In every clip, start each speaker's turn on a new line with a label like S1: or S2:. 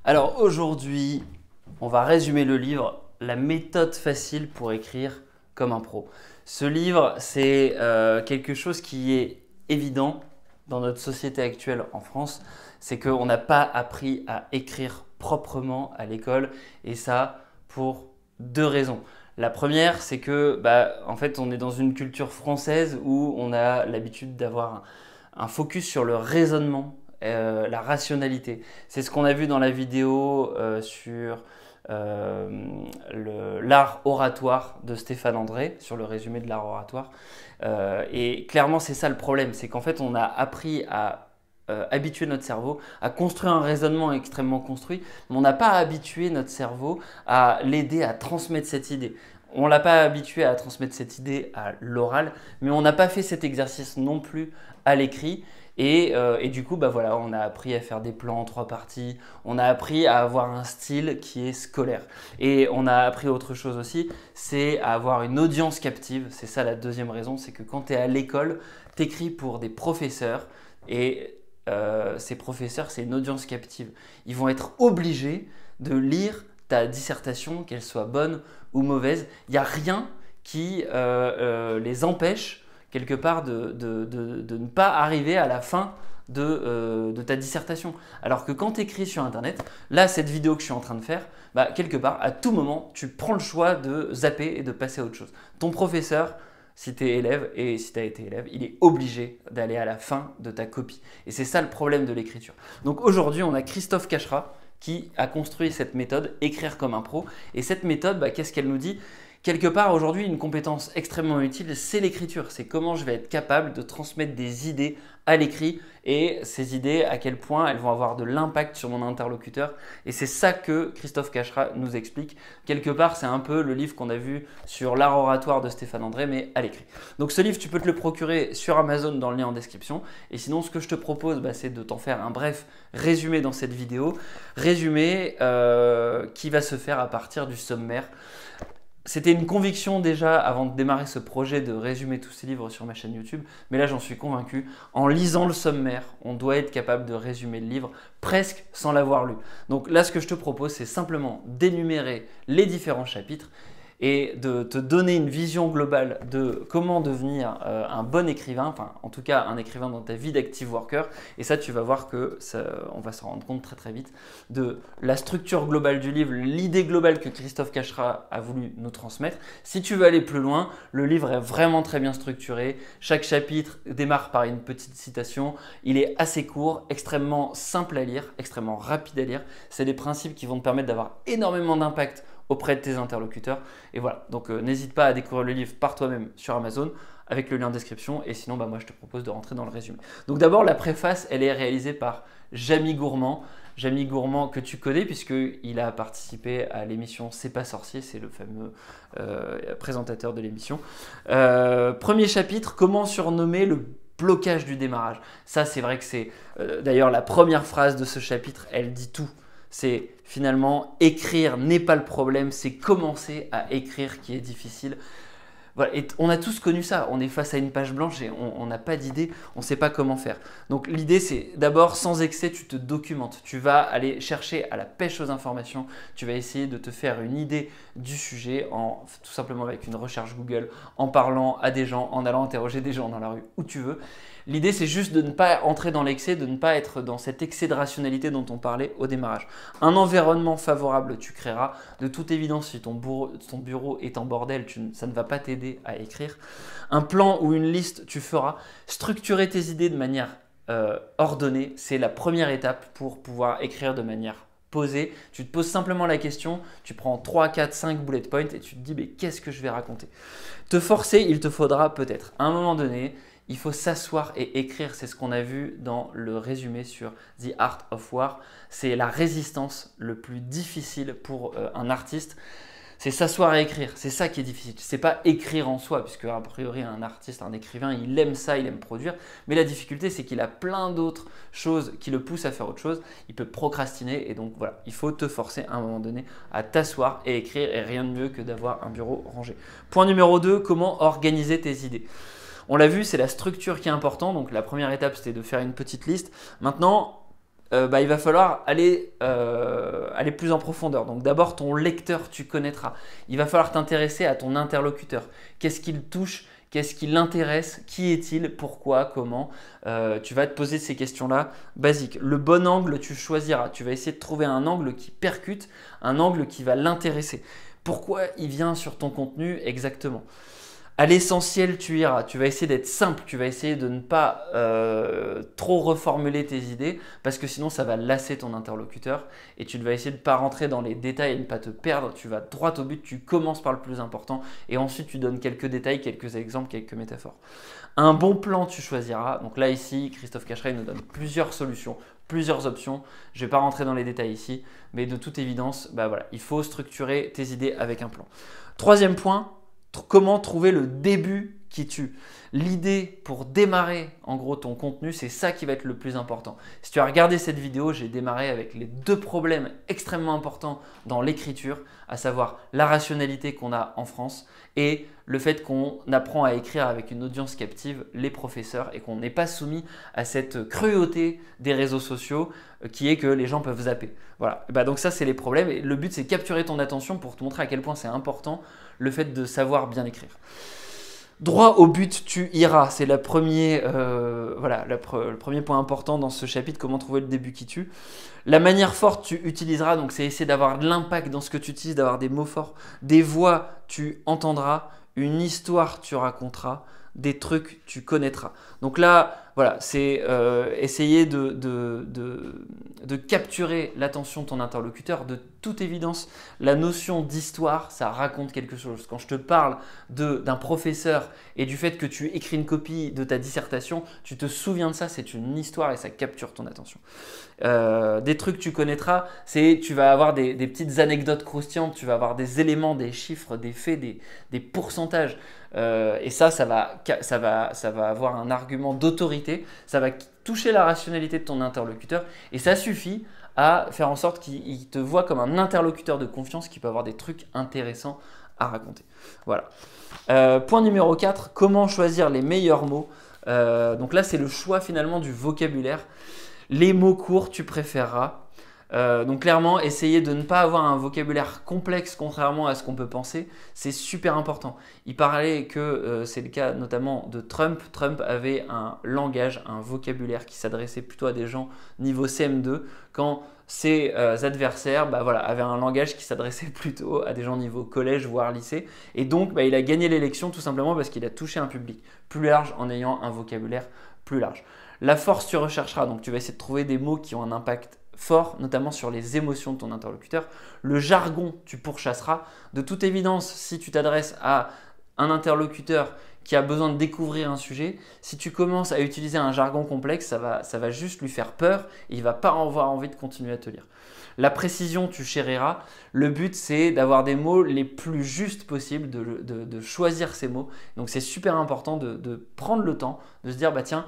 S1: Alors aujourd'hui, on va résumer le livre La méthode facile pour écrire comme un pro. Ce livre, c'est quelque chose qui est évident dans notre société actuelle en France, c'est qu'on n'a pas appris à écrire proprement à l'école et ça pour deux raisons. La première, c'est que en fait, on est dans une culture française où on a l'habitude d'avoir un focus sur le raisonnement, la rationalité. C'est ce qu'on a vu dans la vidéo sur l'art oratoire de Stéphane André, sur le résumé de l'art oratoire. Et clairement, c'est ça le problème, c'est qu'en fait, on a appris à habituer notre cerveau à construire un raisonnement extrêmement construit, mais on n'a pas habitué notre cerveau à l'aider à transmettre cette idée. On ne l'a pas habitué à transmettre cette idée à l'oral, mais on n'a pas fait cet exercice non plus à l'écrit. Et du coup, voilà, on a appris à faire des plans en 3 parties, on a appris à avoir un style qui est scolaire. Et on a appris autre chose aussi, c'est à avoir une audience captive. C'est ça la deuxième raison, c'est que quand tu es à l'école, tu écris pour des professeurs et ces professeurs, c'est une audience captive. Ils vont être obligés de lire ta dissertation, qu'elle soit bonne ou mauvaise. Il n'y a rien qui les empêche quelque part de ne pas arriver à la fin de ta dissertation. Alors que quand tu écris sur Internet, là, cette vidéo que je suis en train de faire, quelque part, à tout moment, tu prends le choix de zapper et de passer à autre chose. Ton professeur, si tu es élève et si tu as été élève, il est obligé d'aller à la fin de ta copie. Et c'est ça le problème de l'écriture. Donc aujourd'hui, on a Christophe Cachera qui a construit cette méthode, écrire comme un pro. Et cette méthode, qu'est-ce qu'elle nous dit ? Quelque part, aujourd'hui, une compétence extrêmement utile, c'est l'écriture. C'est comment je vais être capable de transmettre des idées à l'écrit et ces idées, à quel point elles vont avoir de l'impact sur mon interlocuteur. Et c'est ça que Christophe Cachera nous explique. Quelque part, c'est un peu le livre qu'on a vu sur l'art oratoire de Stéphane André, mais à l'écrit. Donc ce livre, tu peux te le procurer sur Amazon dans le lien en description. Et sinon, ce que je te propose, c'est de t'en faire un bref résumé dans cette vidéo. Résumé qui va se faire à partir du sommaire. C'était une conviction déjà avant de démarrer ce projet de résumer tous ces livres sur ma chaîne YouTube, mais là j'en suis convaincu. En lisant le sommaire, on doit être capable de résumer le livre presque sans l'avoir lu. Donc là, ce que je te propose, c'est simplement d'énumérer les différents chapitres et de te donner une vision globale de comment devenir un bon écrivain, enfin en tout cas un écrivain dans ta vie d'active worker. Et ça, tu vas voir que on va se rendre compte très très vite de la structure globale du livre, l'idée globale que Christophe Cachera a voulu nous transmettre. Si tu veux aller plus loin, le livre est vraiment très bien structuré. Chaque chapitre démarre par une petite citation. Il est assez court, extrêmement simple à lire, extrêmement rapide à lire. C'est des principes qui vont te permettre d'avoir énormément d'impact auprès de tes interlocuteurs. Et voilà, donc n'hésite pas à découvrir le livre par toi-même sur Amazon avec le lien en description. Et sinon, moi je te propose de rentrer dans le résumé. Donc d'abord, la préface, elle est réalisée par Jamy Gourmand. Jamy Gourmand que tu connais puisqu'il a participé à l'émission C'est pas sorcier, c'est le fameux présentateur de l'émission. Premier chapitre, comment surnommer le blocage du démarrage. Ça, c'est vrai que c'est d'ailleurs la première phrase de ce chapitre, elle dit tout. C'est finalement écrire n'est pas le problème, c'est commencer à écrire qui est difficile. Voilà, et on a tous connu ça, on est face à une page blanche et on n'a pas d'idée, on ne sait pas comment faire. Donc l'idée, c'est d'abord, sans excès, tu te documentes, tu vas aller chercher à la pêche aux informations, tu vas essayer de te faire une idée du sujet tout simplement avec une recherche Google, en parlant à des gens, en allant interroger des gens dans la rue, où tu veux. L'idée, c'est juste de ne pas entrer dans l'excès, de ne pas être dans cet excès de rationalité dont on parlait au démarrage. Un environnement favorable, tu créeras. De toute évidence, si ton bureau est en bordel, ça ne va pas t'aider à écrire. Un plan ou une liste, tu feras. Structurer tes idées de manière ordonnée, c'est la première étape pour pouvoir écrire de manière posée. Tu te poses simplement la question, tu prends 3, 4, 5 bullet points et tu te dis mais qu'est-ce que je vais raconter? Te forcer, il te faudra peut-être à un moment donné. Il faut s'asseoir et écrire, c'est ce qu'on a vu dans le résumé sur The Art of War. C'est la résistance le plus difficile pour un artiste. C'est s'asseoir et écrire, c'est ça qui est difficile. C'est pas écrire en soi, puisque a priori un artiste, un écrivain, il aime ça, il aime produire. Mais la difficulté, c'est qu'il a plein d'autres choses qui le poussent à faire autre chose. Il peut procrastiner et donc voilà, il faut te forcer à un moment donné à t'asseoir et écrire. Et rien de mieux que d'avoir un bureau rangé. Point numéro 2, comment organiser tes idées? On l'a vu, c'est la structure qui est importante. Donc la première étape, c'était de faire une petite liste. Maintenant, il va falloir aller plus en profondeur. Donc d'abord, ton lecteur, tu connaîtras. Il va falloir t'intéresser à ton interlocuteur. Qu'est-ce qu'il touche? Qu'est-ce qui l'intéresse? Qui est-il? Pourquoi? Comment? Tu vas te poser ces questions-là basiques. Le bon angle, tu choisiras. Tu vas essayer de trouver un angle qui percute, un angle qui va l'intéresser. Pourquoi il vient sur ton contenu exactement? À l'essentiel, tu iras. Tu vas essayer d'être simple. Tu vas essayer de ne pas trop reformuler tes idées parce que sinon, ça va lasser ton interlocuteur et tu vas essayer de ne pas rentrer dans les détails et de ne pas te perdre. Tu vas droit au but. Tu commences par le plus important et ensuite, tu donnes quelques détails, quelques exemples, quelques métaphores. Un bon plan, tu choisiras. Donc là, ici, Christophe Cacheret nous donne plusieurs solutions, plusieurs options. Je ne vais pas rentrer dans les détails ici, mais de toute évidence, voilà, il faut structurer tes idées avec un plan. Troisième point, comment trouver le début qui tue. L'idée pour démarrer en gros ton contenu, c'est ça qui va être le plus important. Si tu as regardé cette vidéo, j'ai démarré avec les 2 problèmes extrêmement importants dans l'écriture, à savoir la rationalité qu'on a en France et le fait qu'on apprend à écrire avec une audience captive, les professeurs, et qu'on n'est pas soumis à cette cruauté des réseaux sociaux qui est que les gens peuvent zapper. Voilà. Donc ça, c'est les problèmes. Et le but, c'est capturer ton attention pour te montrer à quel point c'est important le fait de savoir bien écrire. Droit au but, tu iras. C'est le premier point important dans ce chapitre, comment trouver le début qui tue. La manière forte, tu utiliseras, donc c'est essayer d'avoir de l'impact dans ce que tu utilises, d'avoir des mots forts, des voix, tu entendras, une histoire, tu raconteras, des trucs, tu connaîtras. Donc là, voilà, c'est essayer de capturer l'attention de ton interlocuteur. De toute évidence, la notion d'histoire, ça raconte quelque chose. Quand je te parle d'un professeur et du fait que tu écris une copie de ta dissertation, tu te souviens de ça, c'est une histoire et ça capture ton attention. Des trucs que tu connaîtras, c'est tu vas avoir des petites anecdotes croustillantes, tu vas avoir des éléments, des chiffres, des faits, des pourcentages. Et ça va avoir un argument d'autorité, ça va toucher la rationalité de ton interlocuteur et ça suffit à faire en sorte qu'il te voit comme un interlocuteur de confiance qui peut avoir des trucs intéressants à raconter. Voilà. Point numéro 4, comment choisir les meilleurs mots. Donc là, c'est le choix finalement du vocabulaire. Les mots courts, tu préféreras. Donc clairement, essayer de ne pas avoir un vocabulaire complexe contrairement à ce qu'on peut penser, c'est super important. Il parlait que c'est le cas notamment de Trump. Trump avait un langage, un vocabulaire qui s'adressait plutôt à des gens niveau CM2 quand ses adversaires avaient un langage qui s'adressait plutôt à des gens niveau collège voire lycée. Et donc il a gagné l'élection tout simplement parce qu'il a touché un public plus large en ayant un vocabulaire plus large. La force, tu rechercheras, donc tu vas essayer de trouver des mots qui ont un impact fort, notamment sur les émotions de ton interlocuteur. Le jargon, tu pourchasseras. De toute évidence, si tu t'adresses à un interlocuteur qui a besoin de découvrir un sujet, si tu commences à utiliser un jargon complexe, ça va juste lui faire peur et il ne va pas avoir envie de continuer à te lire. La précision, tu chériras. Le but, c'est d'avoir des mots les plus justes possibles, de choisir ces mots. Donc, c'est super important de prendre le temps, de se dire, tiens,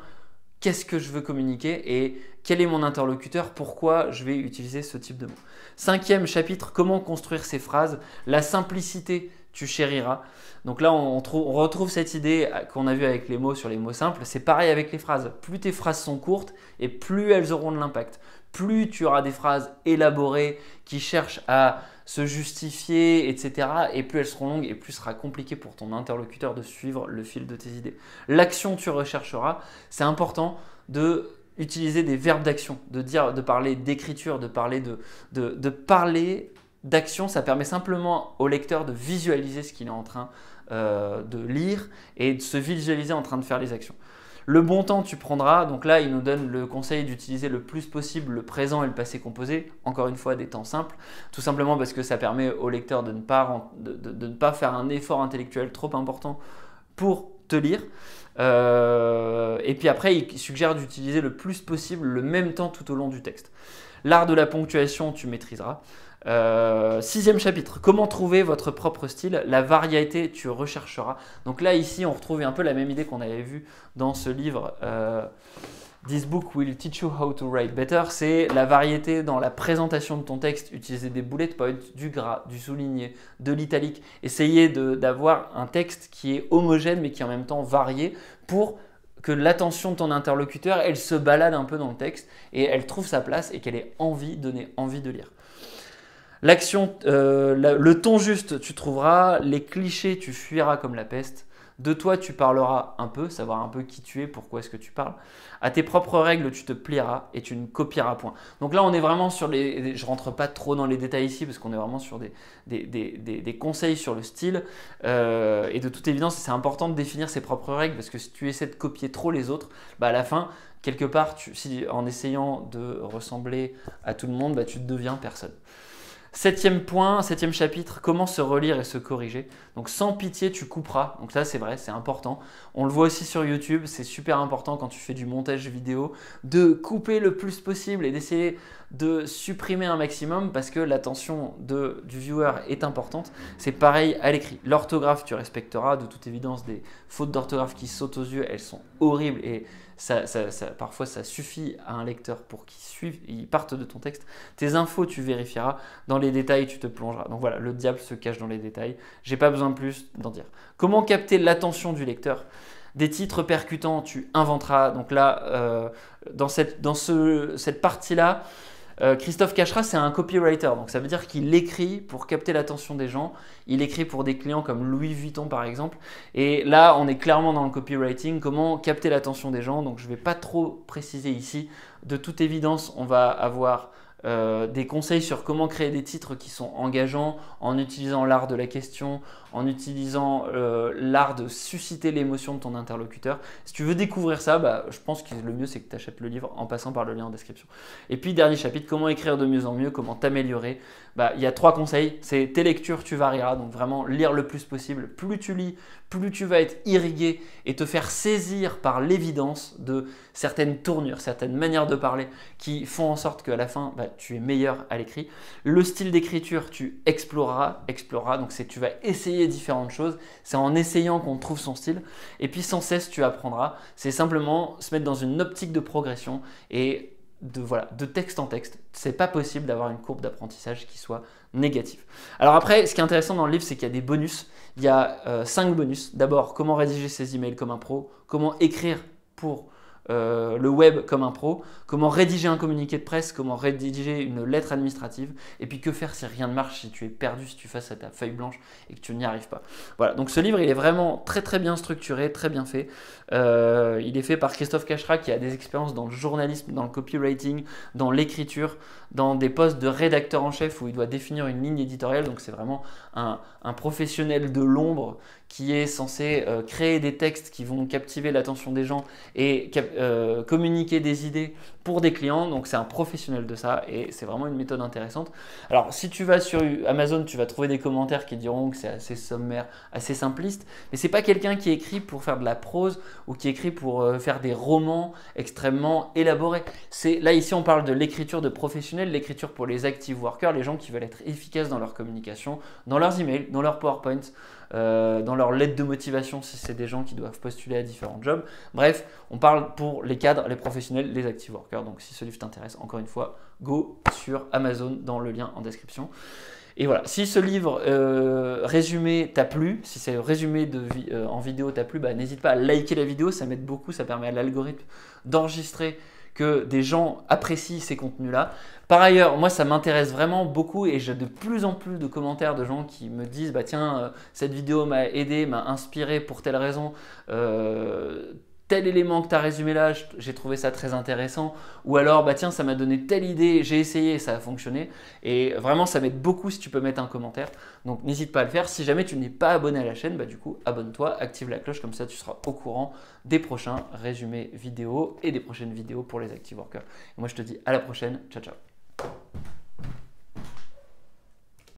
S1: qu'est-ce que je veux communiquer et quel est mon interlocuteur, pourquoi je vais utiliser ce type de mots. 5e chapitre, comment construire ces phrases. La simplicité, tu chériras. Donc là, on retrouve cette idée qu'on a vue avec les mots sur les mots simples. C'est pareil avec les phrases. Plus tes phrases sont courtes et plus elles auront de l'impact. Plus tu auras des phrases élaborées qui cherchent à se justifier, etc. Et plus elles seront longues et plus ce sera compliqué pour ton interlocuteur de suivre le fil de tes idées. L'action, tu rechercheras. C'est important d'utiliser des verbes d'action, de parler d'écriture, de parler d'action. Ça permet simplement au lecteur de visualiser ce qu'il est en train de lire et de se visualiser en train de faire les actions. Le bon temps, tu prendras. Donc là, il nous donne le conseil d'utiliser le plus possible le présent et le passé composé. Encore une fois, des temps simples. Tout simplement parce que ça permet au lecteur de ne pas faire un effort intellectuel trop important pour te lire. Et puis après, il suggère d'utiliser le plus possible le même temps tout au long du texte. L'art de la ponctuation, tu maîtriseras. 6e chapitre, comment trouver votre propre style. La variété, tu rechercheras. Donc là, ici, on retrouve un peu la même idée qu'on avait vue dans ce livre This book will teach you how to write better. C'est la variété dans la présentation de ton texte. Utiliser des bullet points, du gras, du souligné, de l'italique. Essayer d'avoir un texte qui est homogène mais qui est en même temps varié pour que l'attention de ton interlocuteur, elle se balade un peu dans le texte et elle trouve sa place et qu'elle ait donner envie de lire. L'action, le ton juste, tu trouveras. Les clichés, tu fuiras comme la peste. De toi, tu parleras un peu, savoir un peu qui tu es, pourquoi est-ce que tu parles. À tes propres règles, tu te plieras et tu ne copieras point. Donc là, on est vraiment sur les... Je ne rentre pas trop dans les détails ici parce qu'on est vraiment sur des conseils sur le style. Et de toute évidence, c'est important de définir ses propres règles parce que si tu essaies de copier trop les autres, bah à la fin, quelque part, en essayant de ressembler à tout le monde, bah tu ne deviens personne. Septième point, septième chapitre, comment se relire et se corriger. Donc sans pitié, tu couperas. Donc ça, c'est vrai, c'est important. On le voit aussi sur YouTube, c'est super important quand tu fais du montage vidéo de couper le plus possible et d'essayer de supprimer un maximum parce que l'attention du viewer est importante. C'est pareil à l'écrit. L'orthographe, tu respecteras. De toute évidence, des fautes d'orthographe qui sautent aux yeux, elles sont horribles et parfois ça suffit à un lecteur pour qu'il parte de ton texte. Tes infos, tu vérifieras. Dans les détails, tu te plongeras. Donc voilà, le diable se cache dans les détails. J'ai pas besoin de plus d'en dire. Comment capter l'attention du lecteur? Des titres percutants, tu inventeras. Donc là, dans cette partie-là, Christophe Cachera, c'est un copywriter, donc ça veut dire qu'il écrit pour capter l'attention des gens. Il écrit pour des clients comme Louis Vuitton par exemple. Et là, on est clairement dans le copywriting, comment capter l'attention des gens. Donc je ne vais pas trop préciser ici. De toute évidence, on va avoir des conseils sur comment créer des titres qui sont engageants en utilisant l'art de la question, en utilisant l'art de susciter l'émotion de ton interlocuteur. Si tu veux découvrir ça, bah, je pense que le mieux c'est que tu achètes le livre en passant par le lien en description. Et puis dernier chapitre, comment écrire de mieux en mieux, comment t'améliorer. Bah, il y a 3 conseils, c'est tes lectures, tu varieras, donc vraiment lire le plus possible. Plus tu lis, plus tu vas être irrigué et te faire saisir par l'évidence de certaines tournures, certaines manières de parler qui font en sorte qu'à la fin, bah, tu es meilleur à l'écrit. Le style d'écriture, tu exploreras, donc tu vas essayer différentes choses. C'est en essayant qu'on trouve son style. Et puis sans cesse, tu apprendras. C'est simplement se mettre dans une optique de progression et de texte en texte. C'est pas possible d'avoir une courbe d'apprentissage qui soit négative. Alors après, ce qui est intéressant dans le livre, c'est qu'il y a des bonus. Il y a 5 bonus. D'abord, comment rédiger ses emails comme un pro, comment écrire pour le web comme un pro, comment rédiger un communiqué de presse, comment rédiger une lettre administrative, et puis que faire si rien ne marche, si tu es perdu, si tu fasses à ta feuille blanche et que tu n'y arrives pas. Voilà, donc ce livre, il est vraiment très très bien structuré, très bien fait. Il est fait par Christophe Cachera qui a des expériences dans le journalisme, dans le copywriting, dans l'écriture, dans des postes de rédacteur en chef où il doit définir une ligne éditoriale, donc c'est vraiment un professionnel de l'ombre qui est censé créer des textes qui vont captiver l'attention des gens et communiquer des idées pour des clients. Donc c'est un professionnel de ça et c'est vraiment une méthode intéressante. Alors si tu vas sur Amazon, tu vas trouver des commentaires qui diront que c'est assez sommaire, assez simpliste, mais c'est pas quelqu'un qui écrit pour faire de la prose ou qui écrit pour faire des romans extrêmement élaborés. Là ici on parle de l'écriture de professionnels, l'écriture pour les active workers, les gens qui veulent être efficaces dans leur communication, dans leurs emails, dans leurs PowerPoint, dans leur lettre de motivation si c'est des gens qui doivent postuler à différents jobs. Bref, on parle pour les cadres, les professionnels, les active workers. Donc si ce livre t'intéresse, encore une fois, go sur Amazon dans le lien en description. Et voilà, si ce livre résumé t'a plu, si ce résumé en vidéo t'a plu, bah, n'hésite pas à liker la vidéo, ça m'aide beaucoup, ça permet à l'algorithme d'enregistrer que des gens apprécient ces contenus-là. Par ailleurs, moi, ça m'intéresse vraiment beaucoup et j'ai de plus en plus de commentaires de gens qui me disent bah, « Tiens, cette vidéo m'a aidé, m'a inspiré pour telle raison. Tel élément que tu as résumé là, j'ai trouvé ça très intéressant. » Ou alors, bah tiens, ça m'a donné telle idée, j'ai essayé et ça a fonctionné. Et vraiment, ça m'aide beaucoup si tu peux mettre un commentaire. Donc, n'hésite pas à le faire. Si jamais tu n'es pas abonné à la chaîne, bah du coup, abonne-toi, active la cloche, comme ça tu seras au courant des prochains résumés vidéo et des prochaines vidéos pour les active workers. Et moi, je te dis à la prochaine. Ciao, ciao.